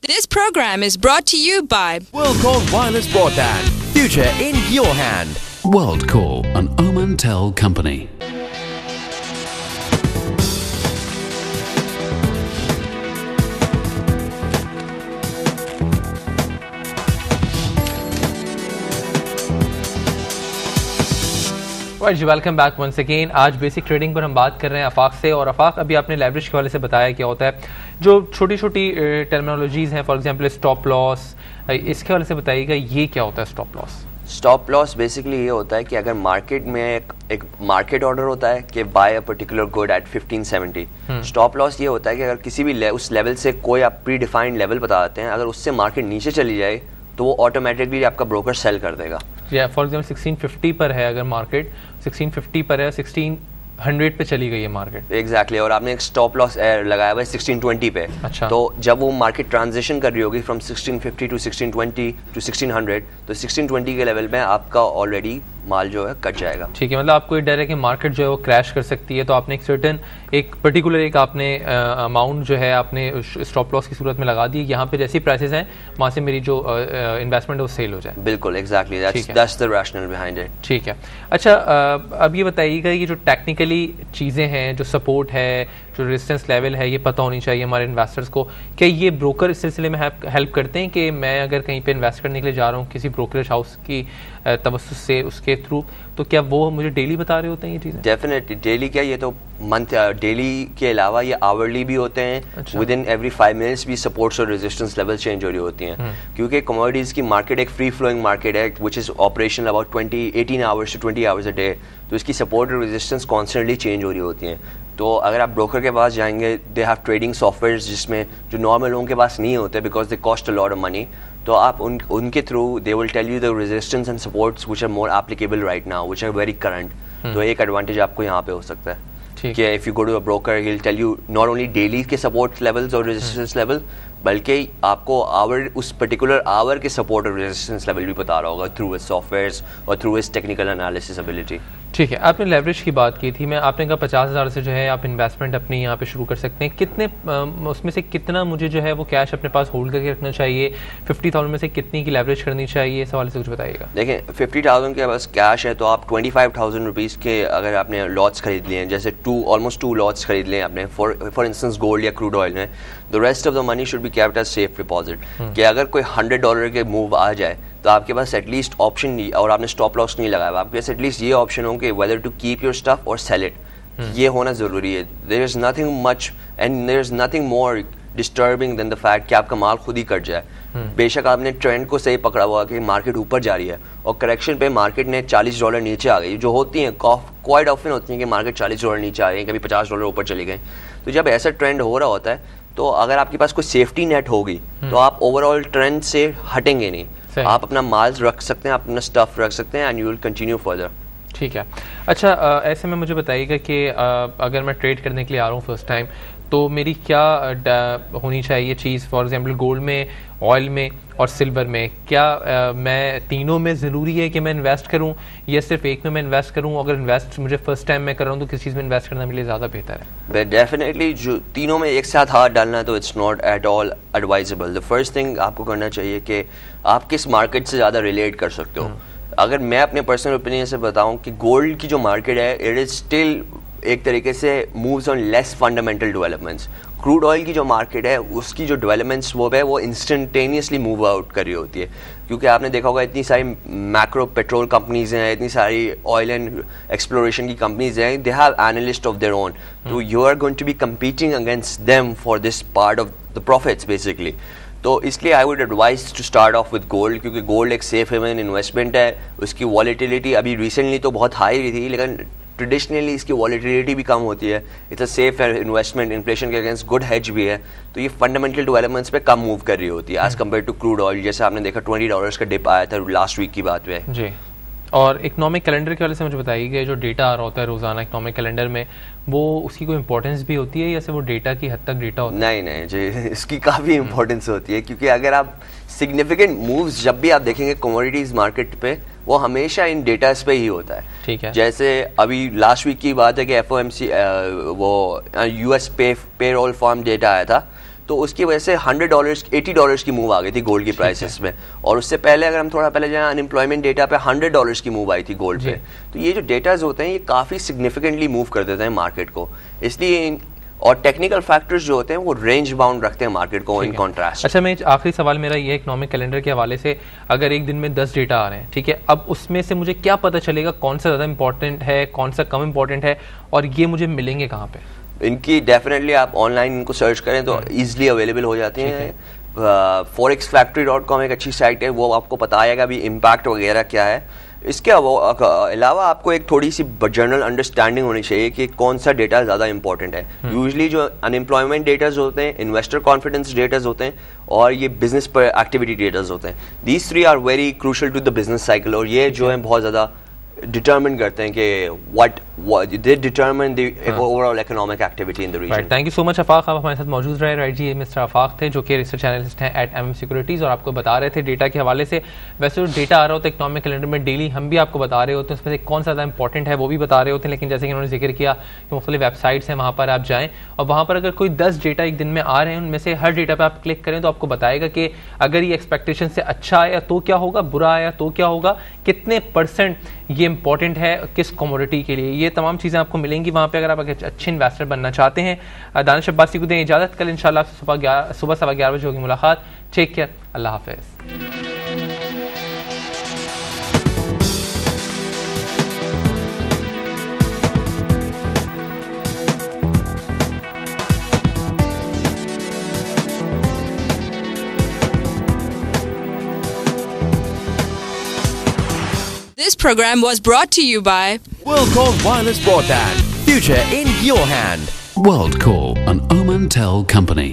This program is brought to you by WorldCall Wireless Broadband. Future in your hand. WorldCall, an Omantel company. Right جی welcome back once again. آج basic trading پر ہم بات کر رہے ہیں آفاق سے. اور آفاق ابھی آپ نے لیوریج کے حوالے سے بتایا کیا ہوتا ہے, جو چھوٹی چھوٹی ٹرمینالوجیز ہیں, فار ایگزامپل اسٹاپ لاس, اس کے حوالے سے بتائیے گا یہ کیا ہوتا ہے اسٹاپ لاس. اسٹاپ لاس بیسکلی یہ ہوتا ہے کہ اگر مارکیٹ میں ایک مارکیٹ آرڈر ہوتا ہے کہ buy a particular good at 1570. Stop loss یہ ہوتا ہے کہ اگر کسی بھی اس لیول سے کوئی آپ پری ڈیفائنڈ لیول بتا دیتے ہیں, اگر اس سے مارکیٹ نیچے چلی جائے تو وہ آٹومیٹکلی آپ کا بروکر سیل کر دے گا. فار ایگزامپل 1650 پر ہے, اگر مارکیٹ 1650 پر ہے, 1600 پہ چلی گئی ہے مارکیٹ. ایگزیکٹلی, اور آپ نے ایک اسٹاپ لاس لگایا ہوا ہے 1620 پہ. اچھا, تو جب وہ مارکیٹ ٹرانزیشن کر رہی ہوگی فرام 1650 ٹو 1620 ٹو 1600, تو 1620 کے لیول میں آپ کا آلریڈی مال جو ہے کٹ جائے گا. ٹھیک ہے, مطلب آپ کو یہ ڈر ہے کہ مارکیٹ جو ہے وہ کریش کر سکتی ہے, تو آپ نے ایک سرٹن ایک پرٹیکولر ایک آپ نے اماؤنٹ جو ہے آپ نے اسٹاپ لاس کی صورت میں لگا دی, یہاں پہ جیسی پرائسز ہیں وہاں سے میری جو انویسٹمنٹ ہے وہ سیل ہو جائے. بالکل exactly, that's the rational behind it. ٹھیک ہے. اچھا, اب یہ بتائیے گا یہ جو ٹیکنیکلی چیزیں ہیں, جو سپورٹ ہے, جو ریزسٹنس لیول ہے, یہ پتہ ہونی چاہیے ہمارے انویسٹرس کو. کیا یہ بروکر اس سلسلے میں ہیلپ کرتے ہیں کہ میں اگر کہیں پہ انویسٹ کرنے کے لیے جا رہا ہوں کسی بروکریج ہاؤس کی توسط سے, اس کے تھرو, تو کیا وہ مجھے ڈیلی بتا رہے ہوتے ہیں یہ چیزیں؟ Definitely daily. کیا یہ تو منتھ ڈیلی کے علاوہ یہ آورلی بھی ہوتے ہیں. ود ان ایوری 5 منٹس بھی سپورٹس اور ریزسٹنس لیول چینج ہو رہی ہوتی ہیں, کیونکہ کموڈیٹیز کی مارکیٹ ایک فری فلوئنگ مارکیٹ ہے which is operational about 18 hours to 20 hours a day. تو اس کی سپورٹ اور ریزسٹنس کانسٹنٹلی چینج ہو رہی ہوتی ہیں. تو اگر آپ بروکر کے پاس جائیں گے, دے ہیو ٹریڈنگ سافٹ ویئرز جس میں جو نارمل لوگوں کے پاس نہیں ہوتے because they cost a lot of money, تو آپ ان کے through they will tell you the resistance and supports which are more applicable right now, which are very current. تو ایک ایڈوانٹیج آپ کو یہاں پہ ہو سکتا ہے کہ if you go to a broker he will tell you not only daily کے سپورٹ لیولز اور ریزسٹنس لیول, بلکہ آپ کو آور اس پرٹیکولر آور کے سپورٹ اور ریزسٹنس لیول بھی بتا رہا ہوگا تھرو ہز سافٹ ویئرز اور through his technical analysis ability. ٹھیک ہے, آپ نے لیوریج کی بات کی تھی, میں آپ نے کہا 50,000 سے جو ہے آپ انویسٹمنٹ اپنی یہاں پہ شروع کر سکتے ہیں. کتنے اس میں سے کتنا مجھے جو ہے وہ کیش اپنے پاس ہولڈ کر کے رکھنا چاہیے؟ 50,000 میں سے کتنی کی لیوریج کرنی چاہیے, اس حوالے سے کچھ بتائیے گا. دیکھیں 50,000 کے پاس کیش ہے تو آپ 25,000 روپیز کے اگر آپ نے لاٹس خرید لیے ہیں, جیسے آلموسٹ 2 لاٹس خرید لیں آپ نے فار انسٹنس گولڈ یا کروڈ آئل میں, the rest of the money should be kept as safe deposit. کہ اگر کوئی $100 کے موو آ جائے تو آپ کے پاس ایٹ لیسٹ آپشن, اور آپ نے اسٹاپ لاس نہیں لگایا, آپ کے پاس ایٹ لیسٹ یہ آپشن ہو کہ whether to keep your stuff اور سیل اٹ. یہ ہونا ضروری ہے. There is nothing much and there is nothing more disturbing than the fact کہ آپ کا مال خود ہی کٹ جائے. بے شک آپ نے ٹرینڈ کو صحیح پکڑا ہوا کہ مارکیٹ اوپر جا رہی ہے اور کریکشن پہ مارکیٹ نے $40 نیچے آ گئی, جو ہوتی ہیں کوائٹ آفن ہوتی ہیں کہ مارکیٹ $40 نیچے آ گئی, کبھی $50 اوپر چلی گئے. تو جب ایسا ٹرینڈ ہو رہا ہوتا ہے تو اگر آپ کے پاس کوئی سیفٹی نیٹ ہوگی تو آپ اوور آل ٹرینڈ سے ہٹیں گے نہیں. آپ اپنا مال رکھ سکتے ہیں, اپنا اسٹف رکھ سکتے ہیں, and you will continue further. ٹھیک ہے. اچھا, ایسے میں مجھے بتائیے گا کہ اگر میں ٹریڈ کرنے کے لیے آ رہا ہوں فرسٹ ٹائم, تو میری کیا ہونی چاہیے چیز, فار ایگزامپل گولڈ میں, آئل میں اور سلور میں, کیا میں تینوں میں ضروری ہے کہ میں انویسٹ کروں یا صرف ایک میں میں انویسٹ کروں؟ اگر انویسٹ مجھے فرسٹ ٹائم میں کر رہا ہوں تو کس چیز میں انویسٹ کرنا میرے لیے زیادہ بہتر ہے؟ ڈیفینیٹلی جو تینوں میں ایک ساتھ ہاتھ ڈالنا ہے تو it's not at all advisable. The first thing آپ کو کرنا چاہیے کہ آپ کس مارکیٹ سے زیادہ ریلیٹ کر سکتے ہو. اگر میں اپنے پرسنل اوپینین سے بتاؤں کہ گولڈ کی جو مارکیٹ ہے اٹ از اسٹل ایک طریقے سے moves on less fundamental developments. Crude oil کی جو مارکیٹ ہے اس کی جو ڈیولپمنٹس وہ ہے وہ انسٹنٹینیسلی موو آؤٹ کر رہی ہوتی ہے, کیونکہ آپ نے دیکھا ہوگا اتنی ساری میکرو پیٹرول کمپنیز ہیں, اتنی ساری آئل اینڈ ایکسپلوریشن کی کمپنیز ہیں, they have analyst of their own, تو you are going to be competing against them for this part of the profits basically. تو اس لیے I would advise to start off with gold, کیونکہ gold ایک safe haven investment ہے. اس کی volatility ابھی ریسنٹلی تو بہت ہائی رہی تھی, لیکن ٹریڈیشنلی اس کی والیٹیلیٹی بھی کم ہوتی ہے. It's a safe investment, inflation کے اگینسٹ گڈ ہیج بھی ہے. تو یہ فنڈامنٹل ڈیولپمنٹس پہ کم موو کر رہی ہوتی ہے as compare to crude oil. جیسے آپ نے دیکھا $20 کا ڈپ آیا تھا لاسٹ ویک کی بات پہ. جی, اور اکنامک کیلنڈر کے والے سے مجھے بتائیے کہ جو ڈیٹا آ رہا ہوتا ہے روزانہ اکنامک کیلنڈر میں, وہ اس کی کوئی امپورٹنس بھی ہوتی ہے یا صرف وہ ڈیٹا کی حد تک ڈیٹا ہوتا ہے؟ نہیں جی, اس کی کافی امپورٹنس ہوتی ہے, کیونکہ اگر آپ سگنیفیکنٹ مووز جب بھی آپ دیکھیں گے کموڈیٹیز مارکیٹ پہ, وہ ہمیشہ ان ڈیٹاز پہ ہی ہوتا ہے. ٹھیک ہے. جیسے ابھی لاسٹ ویک کی بات ہے کہ FOMC وہ US پے رول فارم ڈیٹا آیا تھا, تو اس کی وجہ سے $100 $80 کی موو آ گئی تھی گولڈ کی پرائسز میں, اور اس سے پہلے اگر ہم تھوڑا پہلے جائیں ان امپلائمنٹ ڈیٹا پہ $100 کی موو آئی تھی گولڈ پہ. تو یہ جو ڈیٹاز ہوتے ہیں یہ کافی سگنیفیکنٹلی موو کر دیتے ہیں مارکیٹ کو, اس لیے اور ٹیکنیکل فیکٹرز جو ہوتے ہیں وہ رینج باؤنڈ رکھتے ہیں مارکیٹ کو ان کانٹراسٹ. اچھا, میں آخری سوال میرا یہ اکنامک کیلنڈر کے حوالے سے, اگر ایک دن میں 10 ڈیٹا آ رہے ہیں, ٹھیک ہے, اب اس میں سے مجھے کیا پتہ چلے گا کون سا زیادہ امپورٹنٹ ہے, کون سا کم امپورٹنٹ ہے, اور یہ مجھے ملیں گے کہاں پہ؟ ان کی ڈیفینیٹلی آپ آن لائن ان کو سرچ کریں تو ایزلی اویلیبل ہو جاتے ہیں. forexfactory.com ایک اچھی سائٹ ہے, وہ آپ کو بتائے گا بھی امپیکٹ وغیرہ کیا ہے. اس کے علاوہ آپ کو ایک تھوڑی سی جنرل انڈرسٹینڈنگ ہونی چاہیے کہ کون سا ڈیٹا زیادہ امپورٹنٹ ہے. یوزلی جو انمپلائمنٹ ڈیٹاز ہوتے ہیں, انویسٹر کانفیڈنس ڈیٹاز ہوتے ہیں, اور یہ بزنس پر ایکٹیویٹی ڈیٹاز ہوتے ہیں. These 3 are very crucial to the business cycle, اور یہ جو ہے بہت زیادہ ڈیٹرمن کرتے ہیں کہ what they determine the overall economic activity in the region. Thank you so much آفاق, آپ ہمارے ساتھ موجود رہے. رائٹ جی, مسٹر آفاق تھے جو کہ ریسرچ اینالسٹ ہیں ایٹ MM Securities, اور آپ کو بتا رہے تھے ڈیٹا کے حوالے سے. ویسے جو ڈیٹا آ رہا ہوتا ہے اکنامک کیلنڈر میں ڈیلی, ہم بھی آپ کو بتا رہے ہوتے ہیں, اس میں سے کون سا زیادہ امپورٹنٹ ہے وہ بھی بتا رہے ہوتے ہیں, لیکن جیسے کہ انہوں نے ذکر کیا کہ مختلف ویب سائٹس ہیں, وہاں پر آپ جائیں اور وہاں پر اگر کوئی 10 ڈیٹا ایک دن میں آ رہے ہیں, ان میں سے ہر ڈیٹا پہ آپ کلک کریں تو آپ کو بتائے گا کہ اگر یہ ایکسپیکٹیشن سے اچھا آیا تو کیا ہوگا, برا آیا تو کیا ہوگا, کتنے % یہ امپورٹنٹ ہے کس کموڈٹی کے لیے. یہ تمام چیزیں آپ کو ملیں گی وہاں پہ اگر آپ اچھے انویسٹر بننا چاہتے ہیں. دانش عباسی کو دیں اجازت, کل انشاءاللہ آپ سے صبح 11:15 بجے ہوگی ملاقات. ٹیک کیئر, اللہ حافظ. This program was brought to you by WorldCall Wireless Broadband. Future in your hand. WorldCall, an Omantel company.